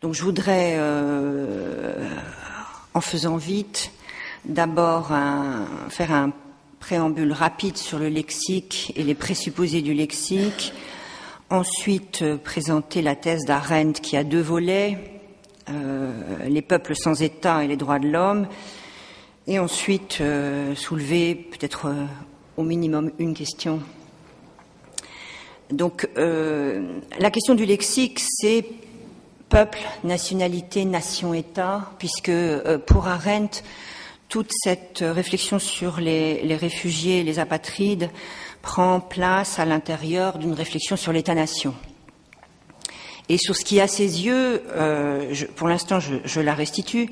Donc je voudrais, en faisant vite, d'abord faire un préambule rapide sur le lexique et les présupposés du lexique, ensuite présenter la thèse d'Arendt qui a deux volets, les peuples sans État et les droits de l'homme, et ensuite soulever peut-être au minimum une question. Donc la question du lexique, c'est peuple, nationalité, nation-État, puisque pour Arendt, toute cette réflexion sur les réfugiés, les apatrides, prend place à l'intérieur d'une réflexion sur l'État-nation. Et sur ce qui, à ses yeux, pour l'instant je la restitue,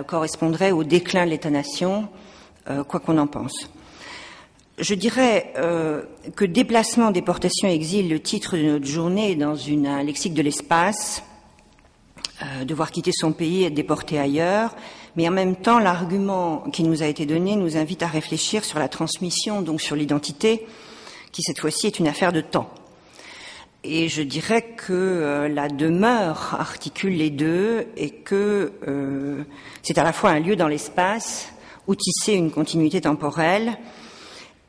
correspondrait au déclin de l'État-nation, quoi qu'on en pense. Je dirais que déplacement, déportation, exil, le titre de notre journée est dans un lexique de l'espace, devoir quitter son pays et être déporté ailleurs, mais en même temps l'argument qui nous a été donné nous invite à réfléchir sur la transmission, donc sur l'identité, qui cette fois-ci est une affaire de temps. Et je dirais que la demeure articule les deux et que c'est à la fois un lieu dans l'espace où tisser une continuité temporelle.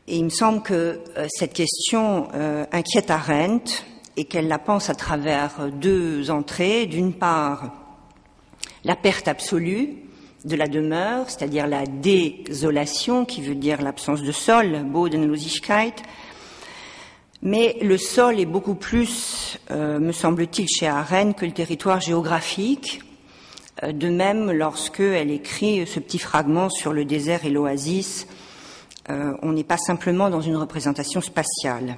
Et il me semble que cette question inquiète Arendt et qu'elle la pense à travers deux entrées. D'une part, la perte absolue de la demeure, c'est-à-dire la désolation, qui veut dire l'absence de sol, Bodenlosigkeit. Mais le sol est beaucoup plus, me semble-t-il, chez Arendt que le territoire géographique. De même, lorsqu'elle écrit ce petit fragment sur le désert et l'oasis, on n'est pas simplement dans une représentation spatiale.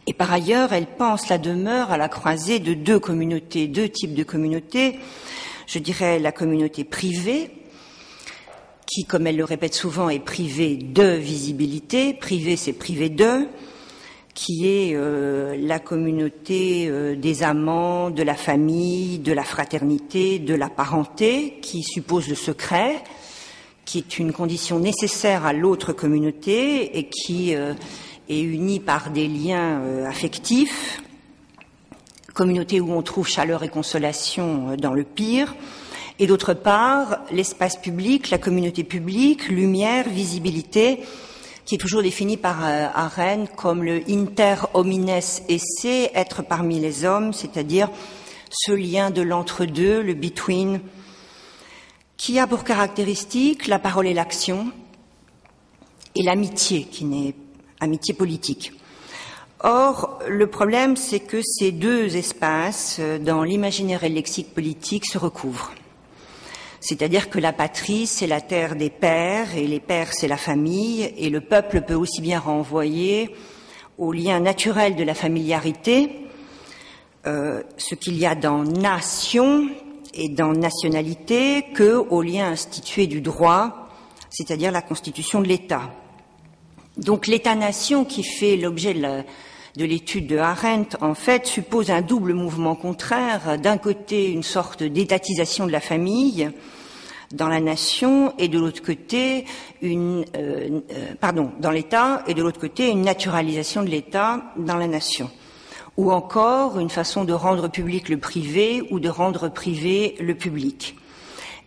Et par ailleurs, elle pense la demeure à la croisée de deux communautés, deux types de communautés. Je dirais la communauté privée, qui, comme elle le répète souvent, est privée de visibilité. Privée, c'est privé de, qui est la communauté des amants, de la famille, de la fraternité, de la parenté, qui suppose le secret, qui est une condition nécessaire à l'autre communauté et qui est unie par des liens affectifs, communauté où on trouve chaleur et consolation dans le pire, et d'autre part, l'espace public, la communauté publique, lumière, visibilité, qui est toujours définie par Arendt comme le inter homines esse, être parmi les hommes, c'est-à-dire ce lien de l'entre-deux, le between, qui a pour caractéristique la parole et l'action, et l'amitié, qui n'est amitié politique. Or, le problème, c'est que ces deux espaces, dans l'imaginaire et le lexique politique, se recouvrent. C'est-à-dire que la patrie, c'est la terre des pères, et les pères, c'est la famille, et le peuple peut aussi bien renvoyer au lien naturel de la familiarité, ce qu'il y a dans nation et dans nationalité, que au lien institué du droit, c'est-à-dire la constitution de l'État. Donc l'État-nation qui fait l'objet de l'étude de Arendt, en fait, suppose un double mouvement contraire. D'un côté, une sorte d'étatisation de la famille dans la nation, et de l'autre côté, dans l'État, et de l'autre côté, une naturalisation de l'État dans la nation. Ou encore, une façon de rendre public le privé ou de rendre privé le public.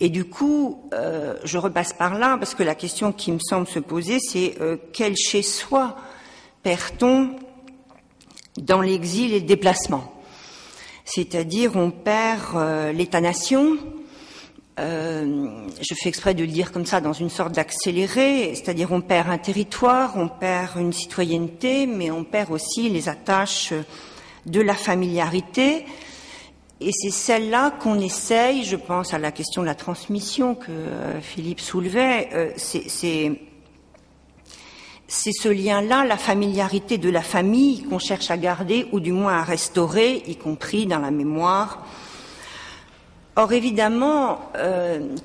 Et du coup, je repasse par là, parce que la question qui me semble se poser, c'est quel chez-soi perd-on dans l'exil et le déplacement? C'est-à-dire, on perd l'État-nation, je fais exprès de le dire comme ça dans une sorte d'accéléré, c'est-à-dire on perd un territoire, on perd une citoyenneté, mais on perd aussi les attaches de la familiarité. Et c'est celle-là qu'on essaye, je pense à la question de la transmission que Philippe soulevait, c'est ce lien-là, la familiarité de la famille qu'on cherche à garder ou du moins à restaurer, y compris dans la mémoire. Or évidemment,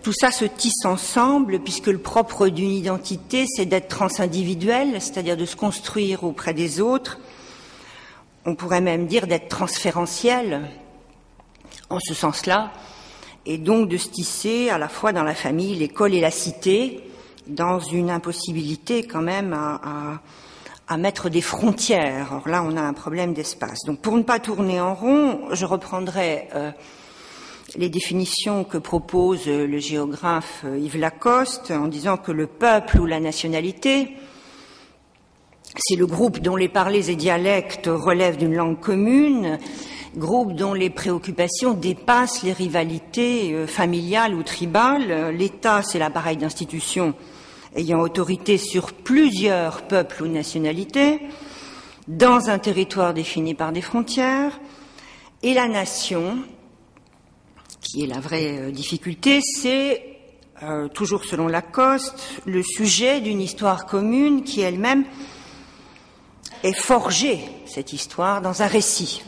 tout ça se tisse ensemble puisque le propre d'une identité, c'est d'être transindividuel, c'est-à-dire de se construire auprès des autres. On pourrait même dire d'être transférentiel, en ce sens-là, et donc de se tisser à la fois dans la famille, l'école et la cité, dans une impossibilité quand même à mettre des frontières. Or là, on a un problème d'espace. Donc pour ne pas tourner en rond, je reprendrai les définitions que propose le géographe Yves Lacoste en disant que le peuple ou la nationalité, c'est le groupe dont les parlers et dialectes relèvent d'une langue commune, groupe dont les préoccupations dépassent les rivalités familiales ou tribales. L'État, c'est l'appareil d'institutions ayant autorité sur plusieurs peuples ou nationalités, dans un territoire défini par des frontières, et la nation, qui est la vraie difficulté, c'est, toujours selon Lacoste, le sujet d'une histoire commune qui elle-même est forgée, cette histoire, dans un récit.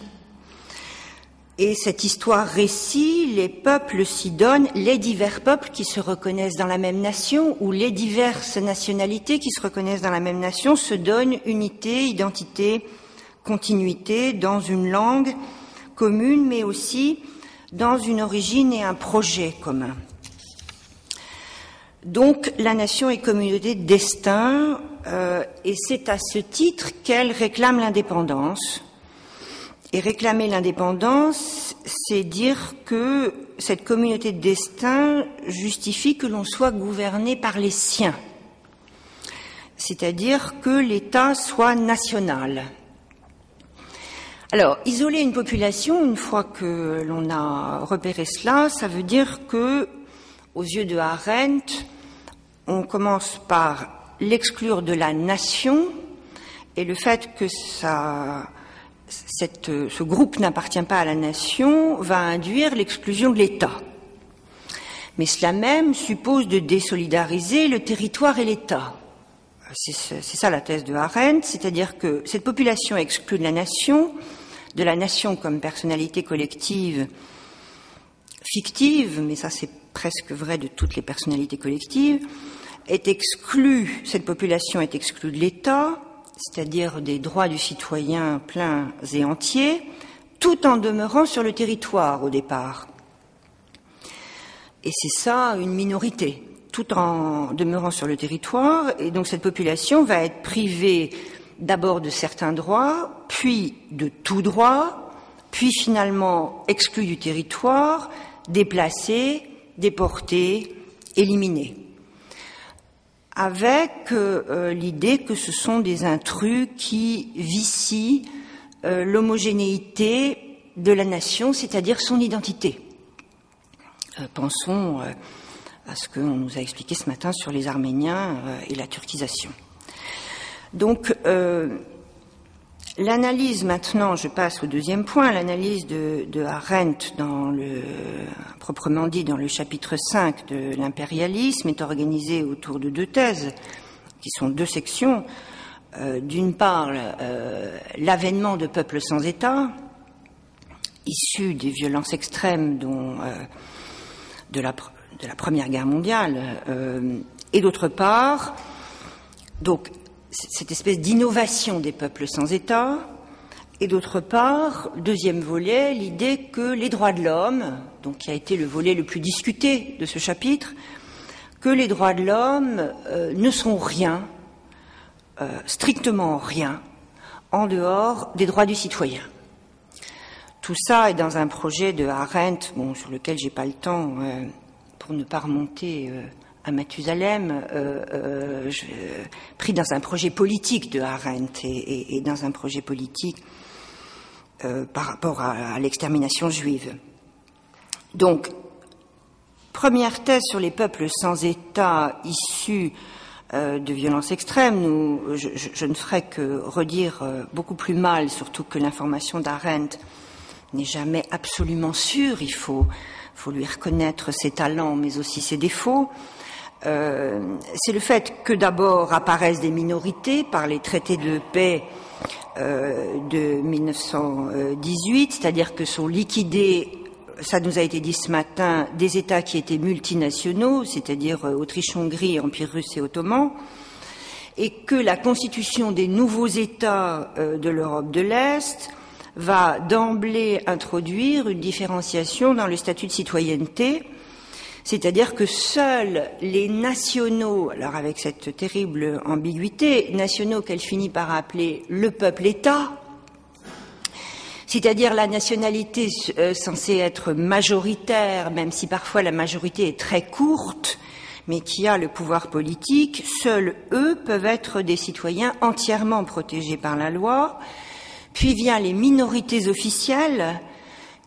Et cette histoire-récit, les peuples s'y donnent, les divers peuples qui se reconnaissent dans la même nation, ou les diverses nationalités qui se reconnaissent dans la même nation, se donnent unité, identité, continuité, dans une langue commune, mais aussi dans une origine et un projet commun. Donc, la nation est communauté de destin, et c'est à ce titre qu'elle réclame l'indépendance. Et réclamer l'indépendance, c'est dire que cette communauté de destin justifie que l'on soit gouverné par les siens, c'est-à-dire que l'État soit national. Alors, isoler une population, une fois que l'on a repéré cela, ça veut dire que, aux yeux de Arendt, on commence par l'exclure de la nation, et le fait que ce groupe n'appartient pas à la nation va induire l'exclusion de l'État. Mais cela même suppose de désolidariser le territoire et l'État. C'est ça la thèse de Arendt, c'est-à-dire que cette population exclue de la nation comme personnalité collective fictive, mais ça c'est presque vrai de toutes les personnalités collectives, cette population est exclue de l'État, c'est-à-dire des droits du citoyen pleins et entiers, tout en demeurant sur le territoire au départ. Et c'est ça une minorité, tout en demeurant sur le territoire, et donc cette population va être privée d'abord de certains droits, puis de tout droit, puis finalement exclue du territoire, déplacée, déportée, éliminée. Avec l'idée que ce sont des intrus qui vicient l'homogénéité de la nation, c'est-à-dire son identité. Pensons à ce qu'on nous a expliqué ce matin sur les Arméniens et la turquisation. Donc, l'analyse maintenant, je passe au deuxième point, l'analyse de Arendt proprement dit dans le chapitre 5 de l'impérialisme est organisée autour de deux thèses, qui sont deux sections. D'une part, l'avènement de peuples sans État, issus des violences extrêmes de la Première Guerre mondiale, et d'autre part, donc, cette espèce d'innovation des peuples sans État, et d'autre part, deuxième volet, l'idée que les droits de l'homme, donc qui a été le volet le plus discuté de ce chapitre, que les droits de l'homme ne sont rien, strictement rien, en dehors des droits du citoyen. Tout ça est dans un projet de Arendt, sur lequel j'ai pas le temps, pour ne pas remonter à Mathusalem, pris dans un projet politique de Arendt et dans un projet politique par rapport à l'extermination juive. Donc, première thèse sur les peuples sans État issus de violences extrêmes, je ne ferai que redire beaucoup plus mal, surtout que l'information d'Arendt n'est jamais absolument sûre, il faut lui reconnaître ses talents mais aussi ses défauts. C'est le fait que d'abord apparaissent des minorités par les traités de paix de 1918, c'est-à-dire que sont liquidés, ça nous a été dit ce matin, des États qui étaient multinationaux, c'est-à-dire Autriche-Hongrie, Empire russe et ottoman, et que la constitution des nouveaux États de l'Europe de l'Est va d'emblée introduire une différenciation dans le statut de citoyenneté, c'est-à-dire que seuls les nationaux, alors avec cette terrible ambiguïté, nationaux qu'elle finit par appeler le peuple-État, c'est-à-dire la nationalité censée être majoritaire, même si parfois la majorité est très courte, mais qui a le pouvoir politique, seuls eux peuvent être des citoyens entièrement protégés par la loi. Puis vient les minorités officielles,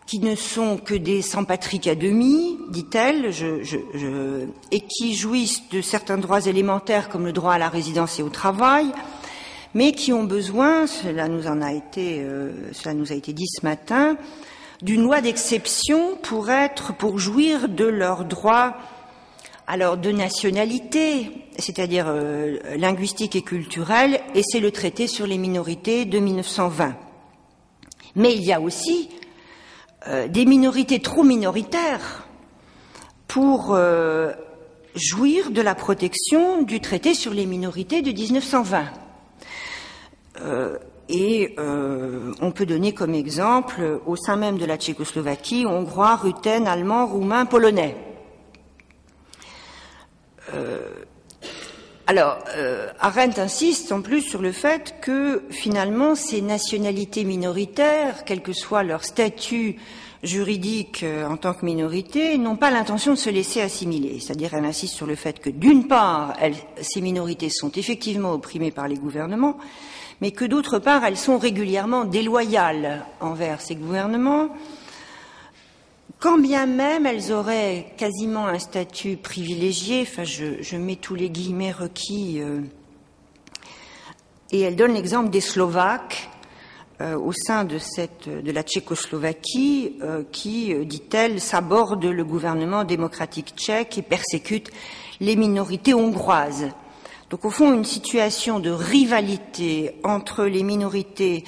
qui ne sont que des sans-patrie qu'à demi, dit-elle, et qui jouissent de certains droits élémentaires comme le droit à la résidence et au travail, mais qui ont besoin, cela nous a été dit ce matin, d'une loi d'exception pour jouir de leurs droits, alors de nationalité, c'est-à-dire linguistique et culturelle, et c'est le traité sur les minorités de 1920. Mais il y a aussi des minorités trop minoritaires pour jouir de la protection du traité sur les minorités de 1920. On peut donner comme exemple, au sein même de la Tchécoslovaquie, hongrois, ruthènes, allemands, roumains, polonais. Arendt insiste en plus sur le fait que finalement ces nationalités minoritaires, quel que soit leur statut juridique en tant que minorité, n'ont pas l'intention de se laisser assimiler. C'est-à-dire elle insiste sur le fait que d'une part, ces minorités sont effectivement opprimées par les gouvernements, mais que d'autre part, elles sont régulièrement déloyales envers ces gouvernements, quand bien même elles auraient quasiment un statut privilégié, enfin je mets tous les guillemets requis, et elle donne l'exemple des Slovaques au sein de la Tchécoslovaquie qui, dit-elle, saborde le gouvernement démocratique tchèque et persécute les minorités hongroises. Donc au fond, une situation de rivalité entre les minorités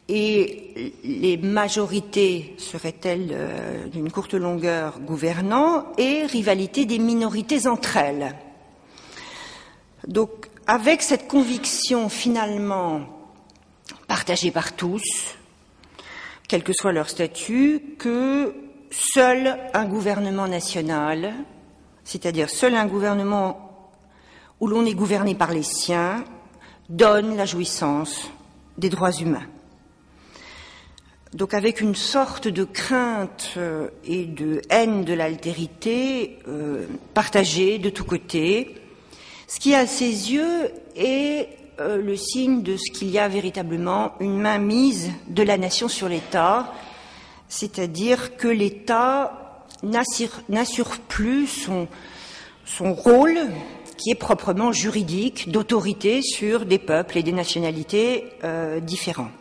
et les majorités seraient-elles d'une courte longueur gouvernant, et rivalité des minorités entre elles. Donc, avec cette conviction finalement partagée par tous, quel que soit leur statut, que seul un gouvernement national, c'est-à-dire seul un gouvernement où l'on est gouverné par les siens, donne la jouissance des droits humains. Donc avec une sorte de crainte et de haine de l'altérité partagée de tous côtés, ce qui à ses yeux est le signe de ce qu'il y a véritablement une mainmise de la nation sur l'État, c'est-à-dire que l'État n'assure plus son rôle qui est proprement juridique d'autorité sur des peuples et des nationalités différents.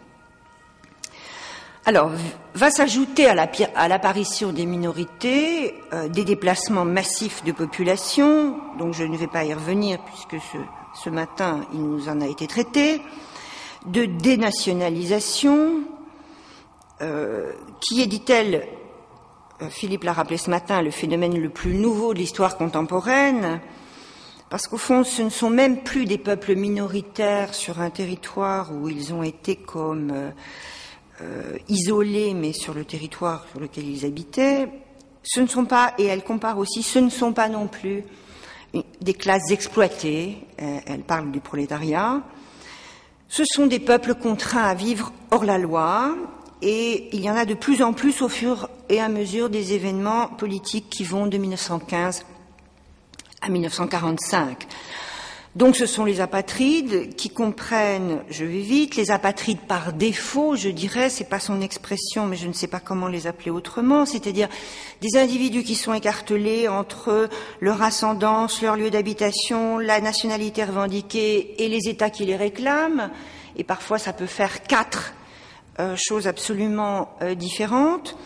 Alors, va s'ajouter à l'apparition des minorités des déplacements massifs de population, donc je ne vais pas y revenir puisque ce matin il nous en a été traité, de dénationalisation, qui est, dit-elle, Philippe l'a rappelé ce matin, le phénomène le plus nouveau de l'histoire contemporaine, parce qu'au fond, ce ne sont même plus des peuples minoritaires sur un territoire où ils ont été comme isolés, mais sur le territoire sur lequel ils habitaient. Ce ne sont pas, et elle compare aussi, ce ne sont pas non plus des classes exploitées, elle parle du prolétariat. Ce sont des peuples contraints à vivre hors la loi, et il y en a de plus en plus au fur et à mesure des événements politiques qui vont de 1915 à 1945. Donc ce sont les apatrides qui comprennent, je vais vite, les apatrides par défaut, je dirais, c'est pas son expression, mais je ne sais pas comment les appeler autrement, c'est-à-dire des individus qui sont écartelés entre leur ascendance, leur lieu d'habitation, la nationalité revendiquée et les États qui les réclament, et parfois ça peut faire 4 choses absolument différentes.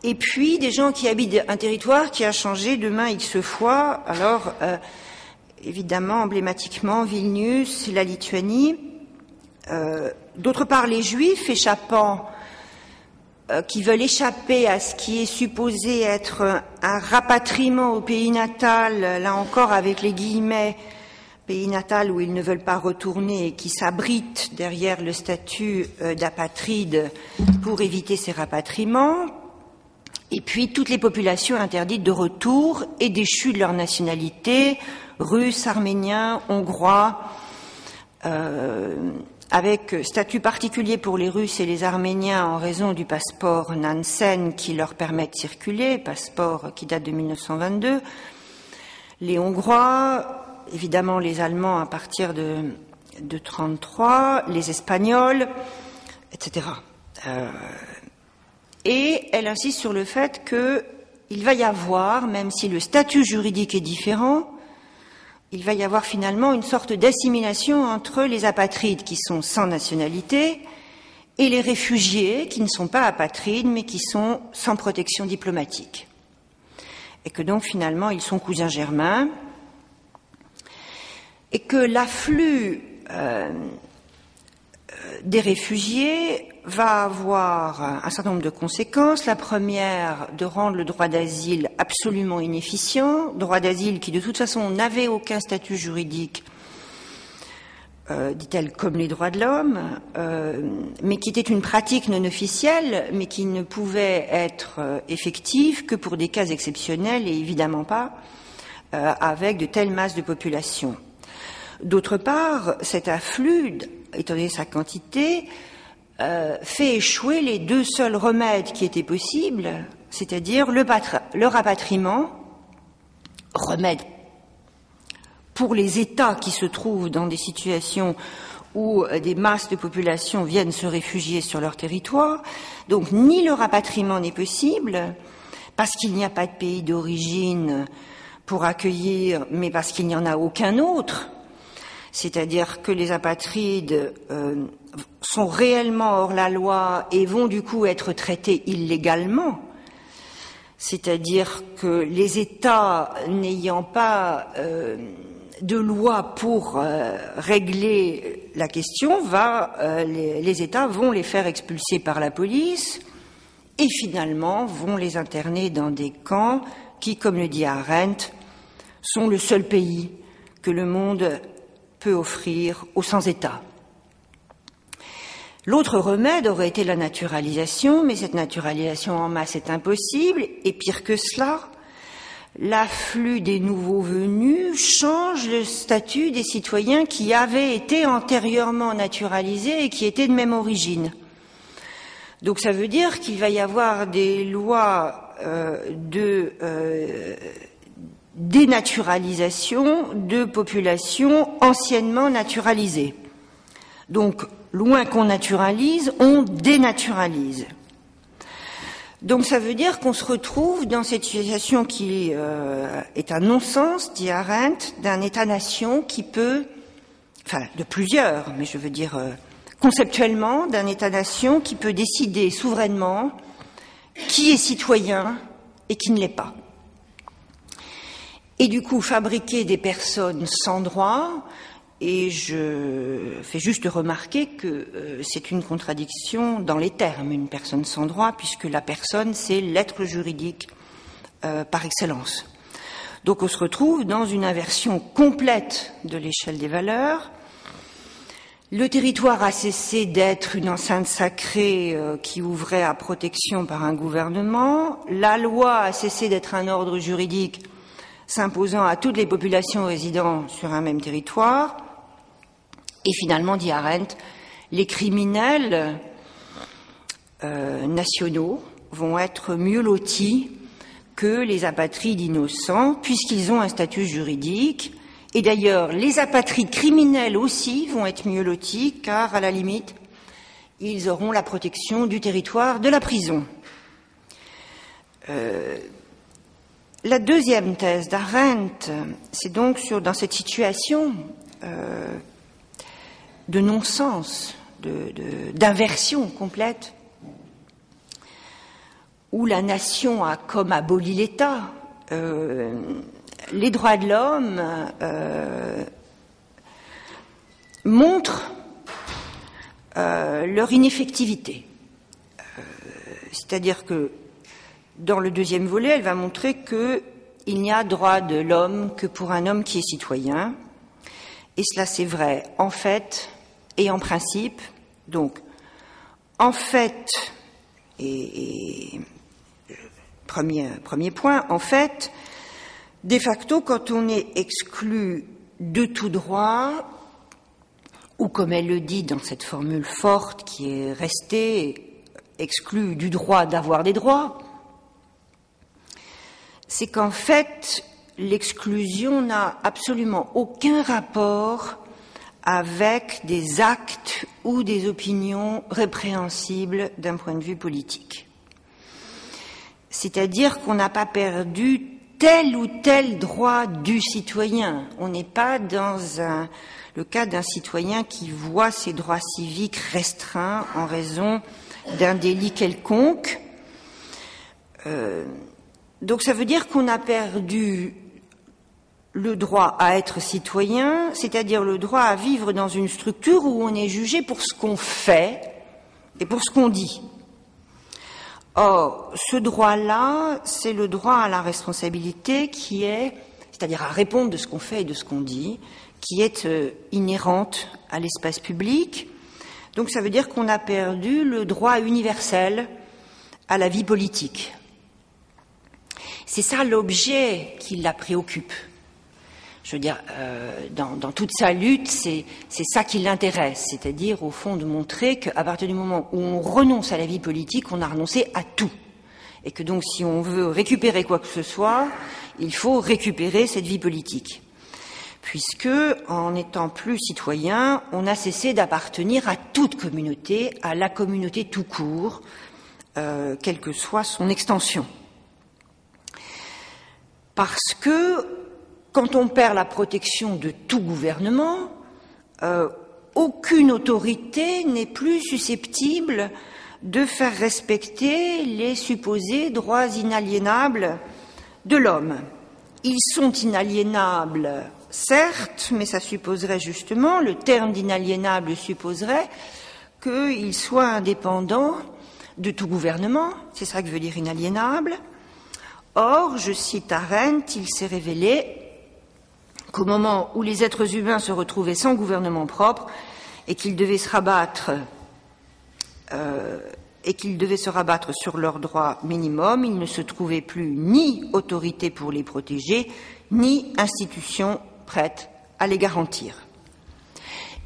Et puis des gens qui habitent un territoire qui a changé de main X fois, alors évidemment, emblématiquement, Vilnius, la Lituanie. D'autre part, les Juifs qui veulent échapper à ce qui est supposé être un rapatriement au pays natal, là encore avec les guillemets, pays natal où ils ne veulent pas retourner et qui s'abritent derrière le statut d'apatride pour éviter ces rapatriements. Et puis toutes les populations interdites de retour et déchues de leur nationalité, russes, arméniens, hongrois, avec statut particulier pour les Russes et les Arméniens en raison du passeport Nansen qui leur permet de circuler, passeport qui date de 1922, les Hongrois, évidemment les Allemands à partir de 1933, les Espagnols, etc. Et elle insiste sur le fait qu'il va y avoir, même si le statut juridique est différent, il va y avoir finalement une sorte d'assimilation entre les apatrides qui sont sans nationalité et les réfugiés qui ne sont pas apatrides mais qui sont sans protection diplomatique. Et que donc finalement ils sont cousins germains et que l'afflux des réfugiés va avoir un certain nombre de conséquences. La première, de rendre le droit d'asile absolument inefficient, droit d'asile qui de toute façon n'avait aucun statut juridique, dit-elle, comme les droits de l'homme, mais qui était une pratique non officielle, mais qui ne pouvait être effective que pour des cas exceptionnels et évidemment pas avec de telles masses de population. D'autre part, cet afflux, étant donné sa quantité, fait échouer les deux seuls remèdes qui étaient possibles, c'est-à-dire le rapatriement, remède pour les États qui se trouvent dans des situations où des masses de population viennent se réfugier sur leur territoire. Donc ni le rapatriement n'est possible, parce qu'il n'y a pas de pays d'origine pour accueillir, mais parce qu'il n'y en a aucun autre. C'est-à-dire que les apatrides sont réellement hors la loi et vont du coup être traités illégalement. C'est-à-dire que les États n'ayant pas de loi pour régler la question, les États vont les faire expulser par la police et finalement vont les interner dans des camps qui, comme le dit Arendt, sont le seul pays que le monde peut offrir aux sans-État. L'autre remède aurait été la naturalisation, mais cette naturalisation en masse est impossible, et pire que cela, l'afflux des nouveaux venus change le statut des citoyens qui avaient été antérieurement naturalisés et qui étaient de même origine. Donc ça veut dire qu'il va y avoir des lois de dénaturalisation de populations anciennement naturalisées. Donc, loin qu'on naturalise, on dénaturalise. Donc ça veut dire qu'on se retrouve dans cette situation qui est un non-sens, dit Arendt, d'un État-nation qui peut, enfin de plusieurs, mais je veux dire conceptuellement, d'un État-nation qui peut décider souverainement qui est citoyen et qui ne l'est pas. Et du coup, fabriquer des personnes sans droit, et je fais juste remarquer que c'est une contradiction dans les termes, une personne sans droit, puisque la personne, c'est l'être juridique par excellence. Donc on se retrouve dans une inversion complète de l'échelle des valeurs. Le territoire a cessé d'être une enceinte sacrée qui ouvrait à protection par un gouvernement. La loi a cessé d'être un ordre juridique s'imposant à toutes les populations résidant sur un même territoire. Et finalement, dit Arendt, les criminels nationaux vont être mieux lotis que les apatrides innocents, puisqu'ils ont un statut juridique. Et d'ailleurs, les apatrides criminels aussi vont être mieux lotis, car, à la limite, ils auront la protection du territoire de la prison. La deuxième thèse d'Arendt, c'est donc dans cette situation de non-sens, d'inversion complète, où la nation a comme aboli l'État, les droits de l'homme montrent leur ineffectivité. C'est-à-dire que dans le deuxième volet, elle va montrer qu'il n'y a droit de l'homme que pour un homme qui est citoyen. Et cela, c'est vrai en fait et en principe. Donc, en fait, et premier point, en fait, de facto, quand on est exclu de tout droit, ou comme elle le dit dans cette formule forte qui est restée exclue du droit d'avoir des droits, c'est qu'en fait, l'exclusion n'a absolument aucun rapport avec des actes ou des opinions répréhensibles d'un point de vue politique. C'est-à-dire qu'on n'a pas perdu tel ou tel droit du citoyen. On n'est pas dans le cas d'un citoyen qui voit ses droits civiques restreints en raison d'un délit quelconque. Donc ça veut dire qu'on a perdu le droit à être citoyen, c'est-à-dire le droit à vivre dans une structure où on est jugé pour ce qu'on fait et pour ce qu'on dit. Or, ce droit-là, c'est le droit à la responsabilité qui est, c'est-à-dire à répondre de ce qu'on fait et de ce qu'on dit, qui est inhérente à l'espace public. Donc ça veut dire qu'on a perdu le droit universel à la vie politique. C'est ça l'objet qui la préoccupe. Je veux dire, dans toute sa lutte, c'est ça qui l'intéresse, c'est-à-dire au fond de montrer qu'à partir du moment où on renonce à la vie politique, on a renoncé à tout. Et que donc si on veut récupérer quoi que ce soit, il faut récupérer cette vie politique. Puisque, en n'étant plus citoyen, on a cessé d'appartenir à toute communauté, à la communauté tout court, quelle que soit son extension. Parce que, quand on perd la protection de tout gouvernement, aucune autorité n'est plus susceptible de faire respecter les supposés droits inaliénables de l'homme. Ils sont inaliénables, certes, mais ça supposerait justement, le terme d'inaliénable supposerait qu'ils soient indépendants de tout gouvernement, c'est ça que veut dire inaliénable. Or, je cite Arendt, il s'est révélé qu'au moment où les êtres humains se retrouvaient sans gouvernement propre et qu'ils devaient se rabattre sur leurs droits minimums, il ne se trouvait plus ni autorité pour les protéger, ni institution prête à les garantir.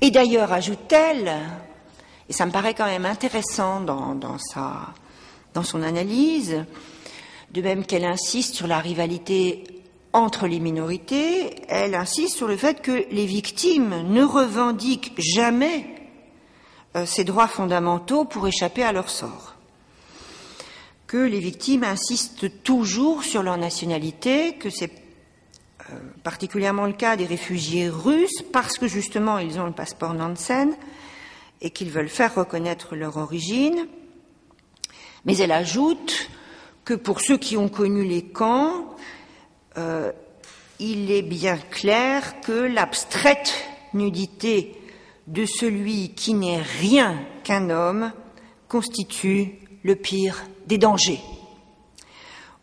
Et d'ailleurs, ajoute-t-elle, et ça me paraît quand même intéressant dans son analyse, de même qu'elle insiste sur la rivalité entre les minorités, elle insiste sur le fait que les victimes ne revendiquent jamais ces droits fondamentaux pour échapper à leur sort. Que les victimes insistent toujours sur leur nationalité, que c'est particulièrement le cas des réfugiés russes, parce que justement ils ont le passeport Nansen et qu'ils veulent faire reconnaître leur origine. Mais elle ajoute que pour ceux qui ont connu les camps, il est bien clair que l'abstraite nudité de celui qui n'est rien qu'un homme constitue le pire des dangers.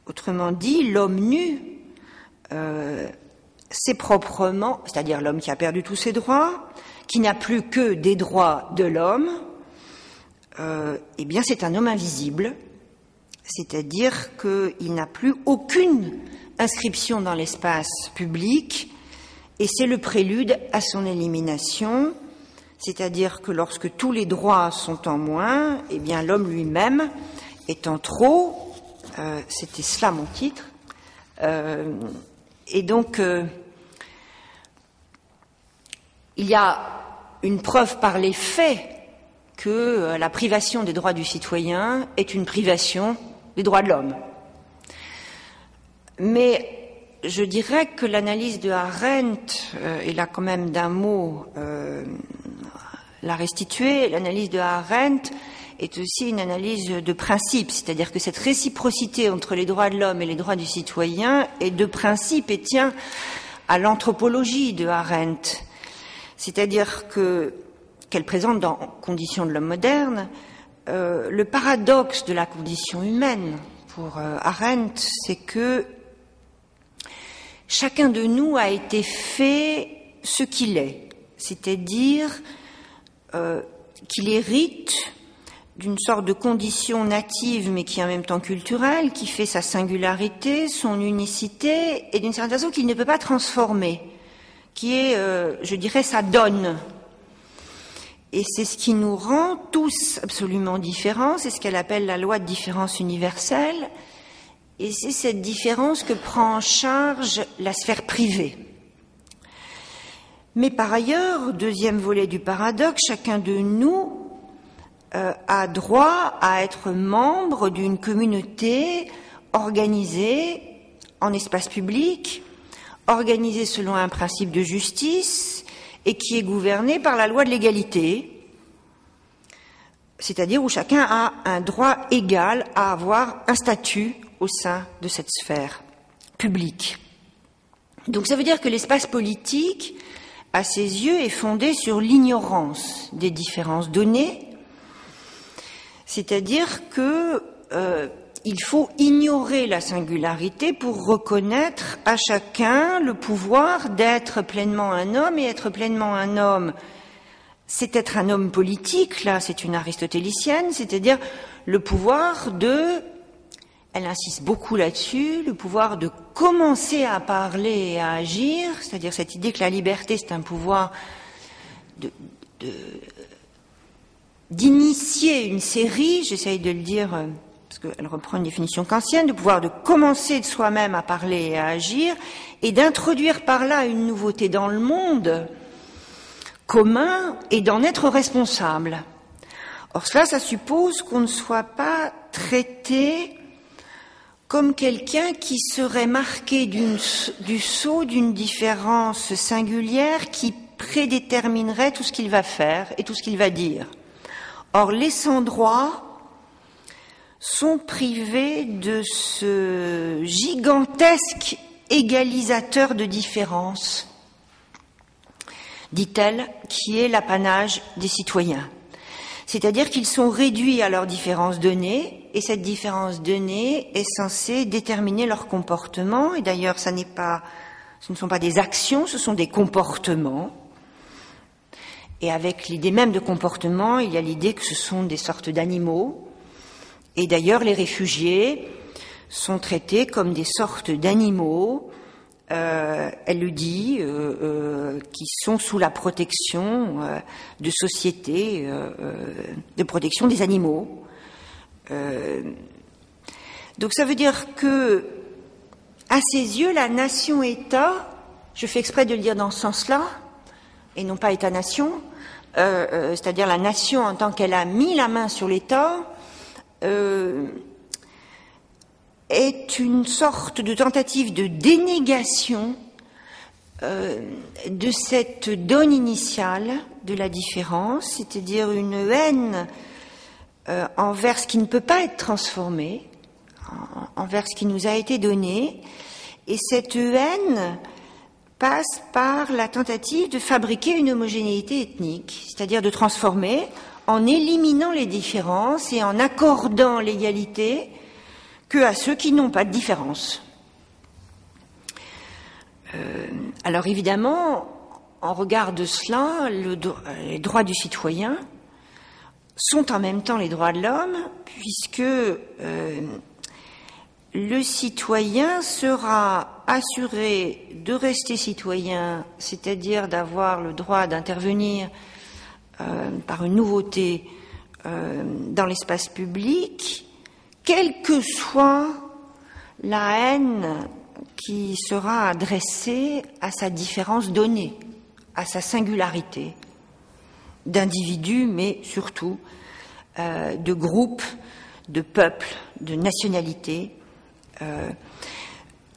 Autrement dit, l'homme nu, c'est proprement, c'est-à-dire l'homme qui a perdu tous ses droits, qui n'a plus que des droits de l'homme, eh bien c'est un homme invisible, c'est-à-dire qu'il n'a plus aucune inscription dans l'espace public, et c'est le prélude à son élimination, c'est-à-dire que lorsque tous les droits sont en moins, eh bien l'homme lui-même est en trop, c'était cela mon titre, et donc il y a une preuve par les faits que la privation des droits du citoyen est une privation des droits de l'homme. Mais je dirais que l'analyse de Arendt, et là quand même d'un mot la restituer, l'analyse de Arendt est aussi une analyse de principe, c'est-à-dire que cette réciprocité entre les droits de l'homme et les droits du citoyen est de principe et tient à l'anthropologie de Arendt, c'est-à-dire qu'elle présente dans Conditions de l'homme moderne le paradoxe de la condition humaine. Pour Arendt, c'est que chacun de nous a été fait ce qu'il est, c'est-à-dire qu'il hérite d'une sorte de condition native mais qui est en même temps culturelle, qui fait sa singularité, son unicité et d'une certaine façon qu'il ne peut pas transformer, qui est, je dirais, sa donne. Et c'est ce qui nous rend tous absolument différents, c'est ce qu'elle appelle la loi de différence universelle, et c'est cette différence que prend en charge la sphère privée. Mais par ailleurs, deuxième volet du paradoxe, chacun de nous a droit à être membre d'une communauté organisée en espace public, organisée selon un principe de justice et qui est gouvernée par la loi de l'égalité, c'est-à-dire où chacun a un droit égal à avoir un statut au sein de cette sphère publique. Donc ça veut dire que l'espace politique, à ses yeux, est fondé sur l'ignorance des différences données, c'est-à-dire que il faut ignorer la singularité pour reconnaître à chacun le pouvoir d'être pleinement un homme, et être pleinement un homme, c'est être un homme politique, là c'est une aristotélicienne, c'est-à-dire le pouvoir de, elle insiste beaucoup là-dessus, le pouvoir de commencer à parler et à agir, c'est-à-dire cette idée que la liberté c'est un pouvoir d'initier une série, j'essaye de le dire parce qu'elle reprend une définition kantienne, de pouvoir de commencer de soi-même à parler et à agir, et d'introduire par là une nouveauté dans le monde commun et d'en être responsable. Or cela, ça suppose qu'on ne soit pas traité comme quelqu'un qui serait marqué du sceau d'une différence singulière qui prédéterminerait tout ce qu'il va faire et tout ce qu'il va dire. Or, les sans-droits sont privés de ce gigantesque égalisateur de différences, dit-elle, qui est l'apanage des citoyens. C'est-à-dire qu'ils sont réduits à leurs différences données, et cette différence donnée est censée déterminer leur comportement, et d'ailleurs ce ne sont pas des actions, ce sont des comportements. Et avec l'idée même de comportement, il y a l'idée que ce sont des sortes d'animaux. Et d'ailleurs, les réfugiés sont traités comme des sortes d'animaux, elle le dit, qui sont sous la protection de sociétés, de protection des animaux. Donc ça veut dire que, à ses yeux, la nation-État, je fais exprès de le dire dans ce sens-là, et non pas État-nation, c'est-à-dire la nation en tant qu'elle a mis la main sur l'État, est une sorte de tentative de dénégation de cette donne initiale de la différence, c'est-à-dire une haine envers ce qui ne peut pas être transformé, envers ce qui nous a été donné, et cette haine passe par la tentative de fabriquer une homogénéité ethnique, c'est-à-dire de transformer en éliminant les différences et en accordant l'égalité que à ceux qui n'ont pas de différence. Alors évidemment, en regard de cela, les droits du citoyen sont en même temps les droits de l'homme, puisque le citoyen sera assuré de rester citoyen, c'est-à-dire d'avoir le droit d'intervenir par une nouveauté dans l'espace public, quelle que soit la haine qui sera adressée à sa différence donnée, à sa singularité d'individu, mais surtout de groupe, de peuple, de nationalité.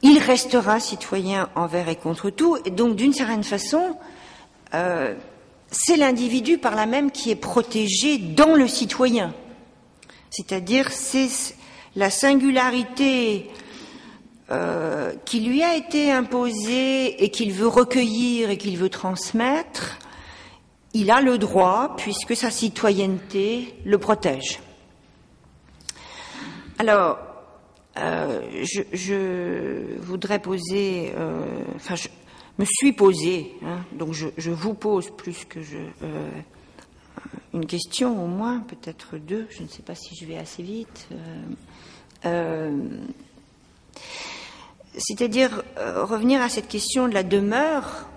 Il restera citoyen envers et contre tout, et donc d'une certaine façon, c'est l'individu par là même qui est protégé dans le citoyen. C'est-à-dire, c'est la singularité qui lui a été imposée et qu'il veut recueillir et qu'il veut transmettre. Il a le droit, puisque sa citoyenneté le protège. Alors, je voudrais poser, je me suis posé, donc je vous pose plus que une question au moins, peut-être deux, je ne sais pas si je vais assez vite. C'est-à-dire revenir à cette question de la demeure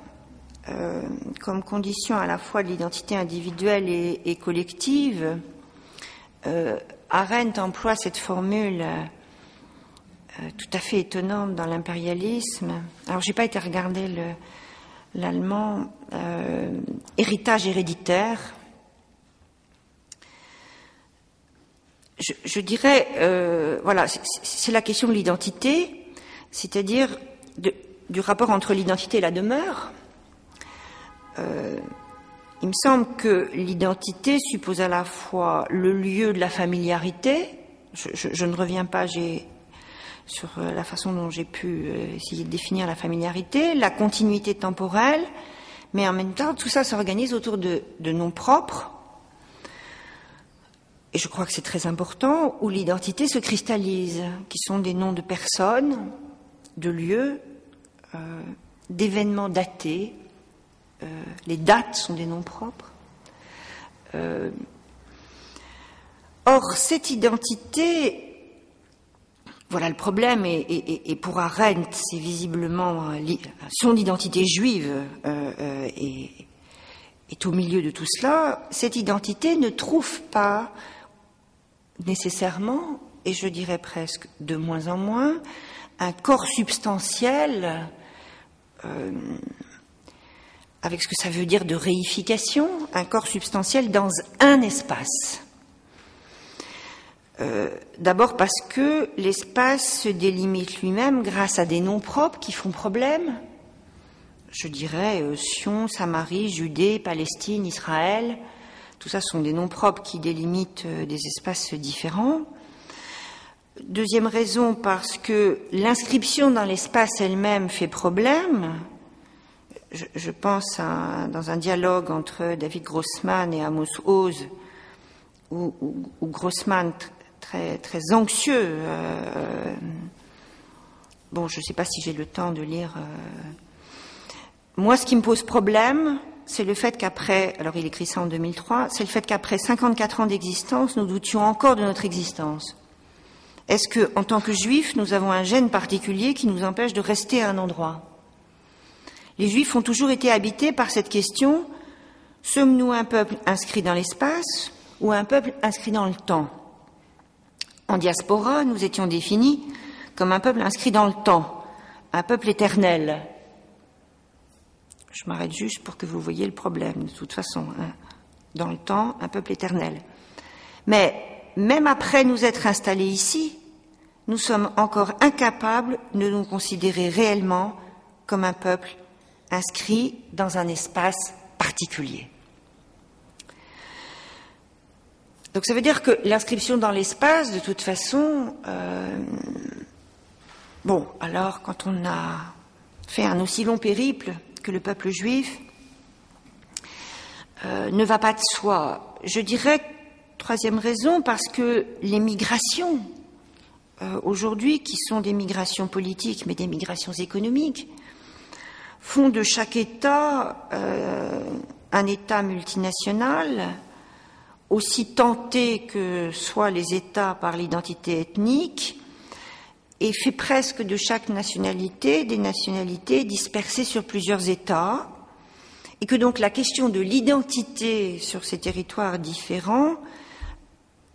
comme condition à la fois de l'identité individuelle et collective, Arendt emploie cette formule tout à fait étonnante dans l'impérialisme. Alors, j'ai pas été regarder l'allemand, héritage héréditaire. Je dirais, voilà, c'est la question de l'identité, c'est-à-dire du rapport entre l'identité et la demeure. Il me semble que l'identité suppose à la fois le lieu de la familiarité. Je ne reviens pas sur la façon dont j'ai pu essayer de définir la familiarité, la continuité temporelle, mais en même temps, tout ça s'organise autour de noms propres. Et je crois que c'est très important, où l'identité se cristallise, qui sont des noms de personnes, de lieux, d'événements datés. Les dates sont des noms propres. Or, cette identité, voilà le problème, et pour Arendt, c'est visiblement son identité juive est au milieu de tout cela. Cette identité ne trouve pas nécessairement, et je dirais presque de moins en moins, un corps substantiel avec ce que ça veut dire de réification, un corps substantiel dans un espace. D'abord parce que l'espace se délimite lui-même grâce à des noms propres qui font problème. Je dirais Sion, Samarie, Judée, Palestine, Israël. Tout ça sont des noms propres qui délimitent des espaces différents. Deuxième raison, parce que l'inscription dans l'espace elle-même fait problème. Je pense dans un dialogue entre David Grossman et Amos Oz, où Grossman, très anxieux, bon, je ne sais pas si j'ai le temps de lire. Moi, ce qui me pose problème, c'est le fait qu'après, alors il écrit ça en 2003, c'est le fait qu'après 54 ans d'existence, nous doutions encore de notre existence. Est-ce que, en tant que juifs, nous avons un gène particulier qui nous empêche de rester à un endroit ? Les Juifs ont toujours été habités par cette question, sommes-nous un peuple inscrit dans l'espace ou un peuple inscrit dans le temps ? En diaspora, nous étions définis comme un peuple inscrit dans le temps, un peuple éternel. Je m'arrête juste pour que vous voyez le problème, de toute façon. Hein. Dans le temps, un peuple éternel. Mais même après nous être installés ici, nous sommes encore incapables de nous considérer réellement comme un peuple inscrit dans un espace particulier. Donc ça veut dire que l'inscription dans l'espace, de toute façon, bon, alors quand on a fait un aussi long périple que le peuple juif, ne va pas de soi. Je dirais, troisième raison, parce que les migrations, aujourd'hui, qui sont des migrations politiques, mais des migrations économiques, font de chaque État un État multinational, aussi tenté que soient les États par l'identité ethnique, et fait presque de chaque nationalité des nationalités dispersées sur plusieurs États, et que donc la question de l'identité sur ces territoires différents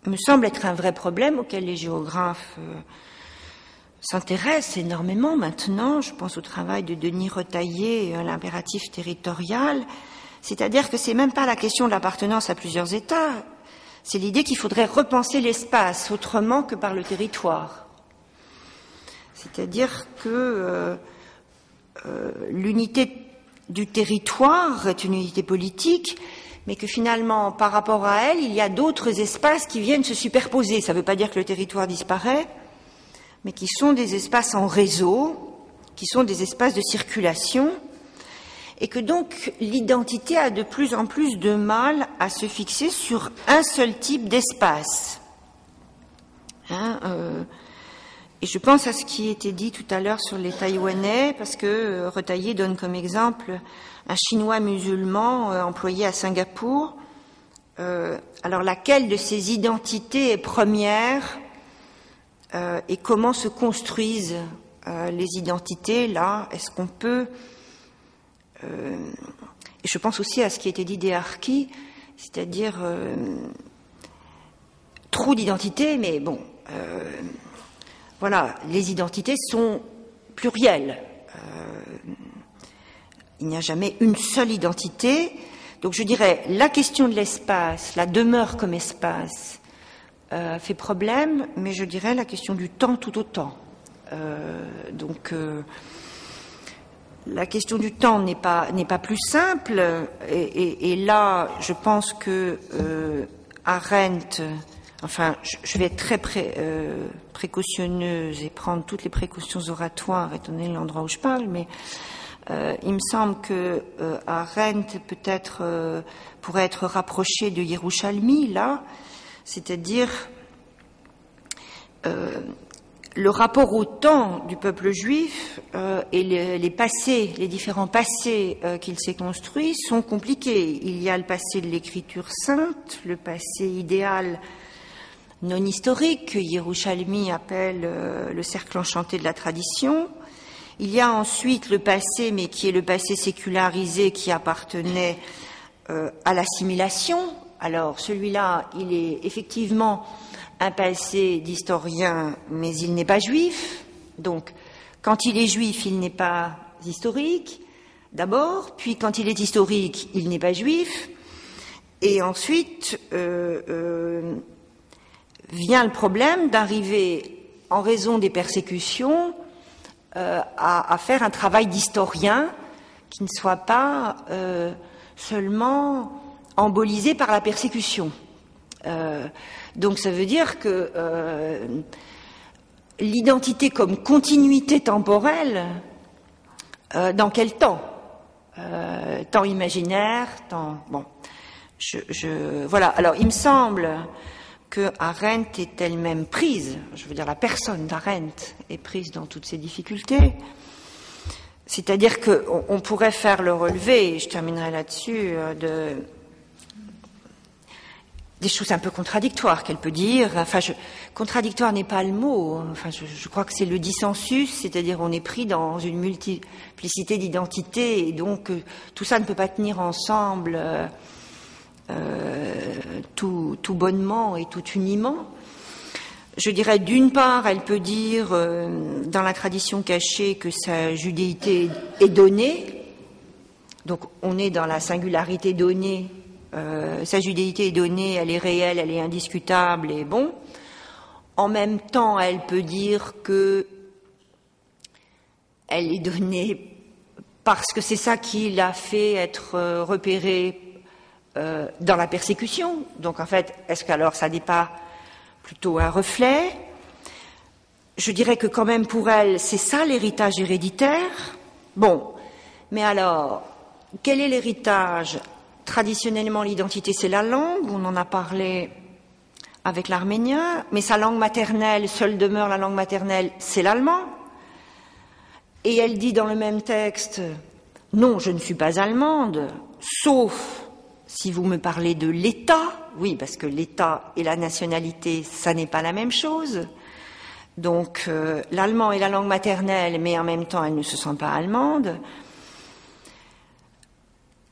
me semble être un vrai problème auquel les géographes s'intéresse énormément maintenant. Je pense au travail de Denis Retailleau, l'impératif territorial. C'est-à-dire que c'est même pas la question de l'appartenance à plusieurs États. C'est l'idée qu'il faudrait repenser l'espace autrement que par le territoire. C'est-à-dire que l'unité du territoire est une unité politique, mais que finalement, par rapport à elle, il y a d'autres espaces qui viennent se superposer. Ça ne veut pas dire que le territoire disparaît, mais qui sont des espaces en réseau, qui sont des espaces de circulation, et que donc l'identité a de plus en plus de mal à se fixer sur un seul type d'espace. Et je pense à ce qui était dit tout à l'heure sur les Taïwanais, parce que Retailleau donne comme exemple un Chinois musulman employé à Singapour. Alors laquelle de ces identités est première et comment se construisent les identités là ? Est-ce qu'on peut Et je pense aussi à ce qui a été dit d'Harki, c'est-à-dire trop d'identités, mais bon, voilà, les identités sont plurielles. Il n'y a jamais une seule identité. Donc je dirais, la question de l'espace, la demeure comme espace, fait problème, mais je dirais la question du temps tout autant. La question du temps n'est pas plus simple, et là, je pense que Arendt, enfin, je vais être très précautionneuse et prendre toutes les précautions oratoires étant donné l'endroit où je parle, mais il me semble que Arendt peut-être pourrait être rapproché de Yerushalmi, là, c'est-à-dire le rapport au temps du peuple juif et les différents passés qu'il s'est construit sont compliqués. Il y a le passé de l'écriture sainte, le passé idéal non historique que Yerushalmi appelle le cercle enchanté de la tradition. Il y a ensuite le passé, mais qui est le passé sécularisé qui appartenait à l'assimilation. Alors celui-là, il est effectivement un passé d'historien, mais il n'est pas juif. Donc, quand il est juif, il n'est pas historique, d'abord, puis quand il est historique, il n'est pas juif, et ensuite vient le problème d'arriver, en raison des persécutions, à faire un travail d'historien qui ne soit pas seulement embolisé par la persécution. Donc ça veut dire que l'identité comme continuité temporelle, dans quel temps? Temps imaginaire, temps... Bon, voilà. Alors il me semble que Arendt est elle-même prise, je veux dire la personne d'Arendt est prise dans toutes ces difficultés. C'est-à-dire qu'on pourrait faire le relevé, et je terminerai là-dessus, des choses un peu contradictoires qu'elle peut dire. Enfin, contradictoire n'est pas le mot. Enfin, je crois que c'est le dissensus, c'est-à-dire on est pris dans une multiplicité d'identités, et donc tout ça ne peut pas tenir ensemble tout bonnement et tout uniment. Je dirais, d'une part, elle peut dire, dans la tradition cachée, que sa judéité est donnée. Donc, on est dans la singularité donnée. Sa judéité est donnée, elle est réelle, elle est indiscutable, et bon. En même temps, elle peut dire que elle est donnée parce que c'est ça qui l'a fait être repéré dans la persécution. Donc, en fait, est-ce qu'alors ça n'est pas plutôt un reflet? Je dirais que quand même pour elle, c'est ça l'héritage héréditaire. Bon, mais alors, quel est l'héritage? Traditionnellement, l'identité, c'est la langue, on en a parlé avec l'arménien, mais sa langue maternelle, seule demeure la langue maternelle, c'est l'allemand. Et elle dit dans le même texte, non, je ne suis pas allemande, sauf si vous me parlez de l'État. Oui, parce que l'État et la nationalité, ça n'est pas la même chose. Donc, l'allemand est la langue maternelle, mais en même temps, elle ne se sent pas allemande.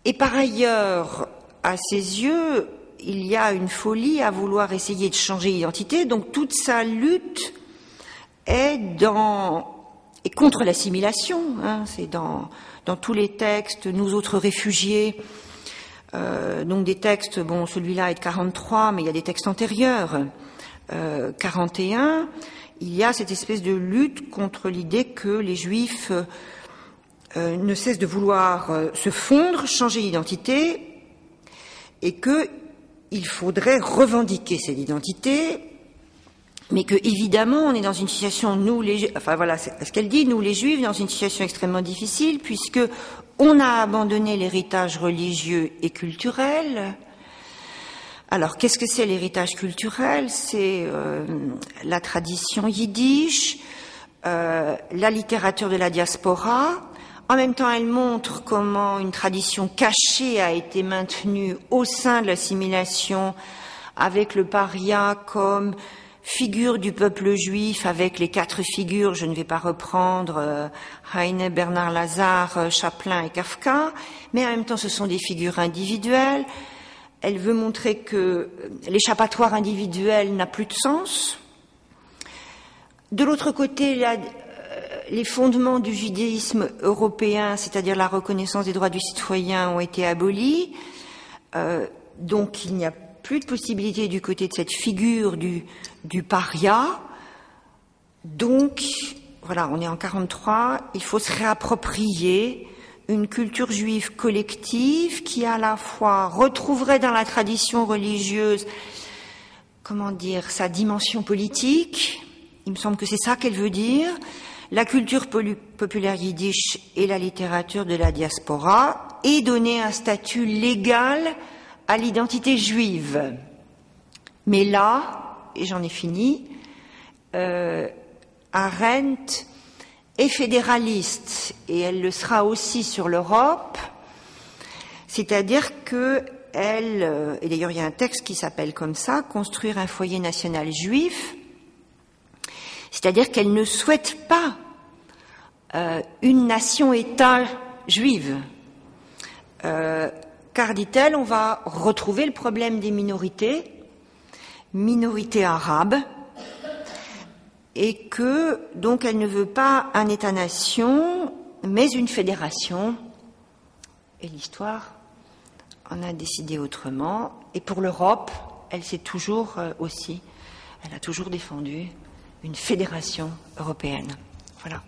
Et par ailleurs, à ses yeux, il y a une folie à vouloir essayer de changer l'identité. Donc, toute sa lutte est contre l'assimilation. Hein, c'est dans tous les textes, nous autres réfugiés. Donc des textes, bon, celui-là est de 43, mais il y a des textes antérieurs. 41, il y a cette espèce de lutte contre l'idée que les Juifs ne cessent de vouloir se fondre, changer d'identité, et qu'il faudrait revendiquer cette identité, mais que évidemment on est dans une situation, enfin voilà, c'est ce qu'elle dit, nous les Juifs, dans une situation extrêmement difficile, puisque on a abandonné l'héritage religieux et culturel. Alors, qu'est-ce que c'est l'héritage culturel? C'est la tradition yiddish, la littérature de la diaspora. En même temps, elle montre comment une tradition cachée a été maintenue au sein de l'assimilation, avec le paria comme figure du peuple juif avec les 4 figures, je ne vais pas reprendre Heine, Bernard Lazare, Chaplin et Kafka, mais en même temps ce sont des figures individuelles. Elle veut montrer que l'échappatoire individuel n'a plus de sens. De l'autre côté, les fondements du judaïsme européen, c'est-à-dire la reconnaissance des droits du citoyen, ont été abolis. Donc il n'y a plus de possibilité du côté de cette figure du paria. Donc, voilà, on est en 43, il faut se réapproprier une culture juive collective qui à la fois retrouverait dans la tradition religieuse, sa dimension politique. Il me semble que c'est ça qu'elle veut dire. La culture populaire yiddish et la littérature de la diaspora, et donner un statut légal à l'identité juive. Mais là, et j'en ai fini, Arendt est fédéraliste, et elle le sera aussi sur l'Europe, c'est-à-dire que elle, et d'ailleurs il y a un texte qui s'appelle comme ça, Construire un foyer national juif, c'est-à-dire qu'elle ne souhaite pas une nation-État juive. Car, dit-elle, on va retrouver le problème des minorités arabes, et que, donc, elle ne veut pas un État-nation, mais une fédération. Et l'histoire en a décidé autrement. Et pour l'Europe, elle a toujours défendu une fédération européenne. Voilà.